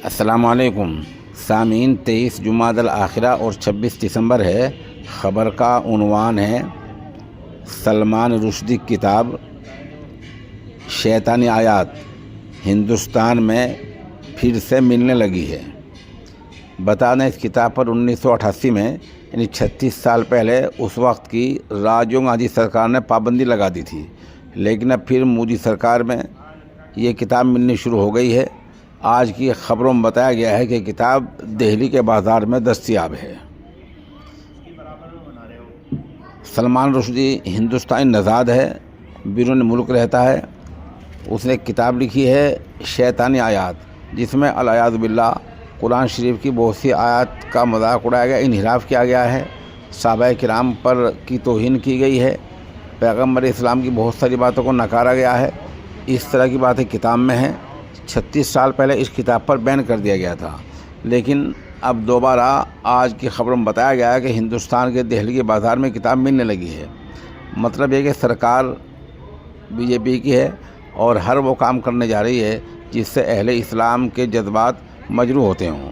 السلام علیکم سامعین، 23 جمادی الاخرہ اور 26 دسمبر ہے۔ خبر کا عنوان ہے سلمان رشدی کی کتاب شیطانی آیات ہندوستان میں پھر سے ملنے لگی ہے۔ بتا دیں، اس کتاب پر 1988 میں یعنی 36 سال پہلے اس وقت کی راجیو گاندھی سرکار نے پابندی لگا دی تھی، لیکن اب پھر مودی سرکار میں یہ کتاب ملنی شروع ہو گئی ہے۔ آج کی خبروں میں بتایا گیا ہے کہ کتاب دہلی کے بازار میں دستیاب ہے۔ سلمان رشدی ہندوستانی نژاد ہے، بیرون ملک رہتا ہے۔ اس نے ایک کتاب لکھی ہے شیطانی آیات، جس میں العیاذ باللہ قرآن شریف کی بہت سی آیات کا مذاق اڑایا گیا، انحراف کیا گیا ہے، صحابہ کرام پر کی توہین کی گئی ہے، پیغمبر اسلام کی بہت ساری باتوں کو نکارا گیا ہے۔ اس طرح کی باتیں کتاب میں ہیں۔ 36 سال پہلے اس کتاب پر بین کر دیا گیا تھا، لیکن اب دوبارہ آج کی خبروں میں بتایا گیا ہے کہ ہندوستان کے دہلی کے بازار میں کتاب ملنے لگی ہے۔ مطلب یہ کہ سرکار بی جے پی کی ہے اور ہر وہ کام کرنے جا رہی ہے جس سے اہل اسلام کے جذبات مجروح ہوتے ہوں۔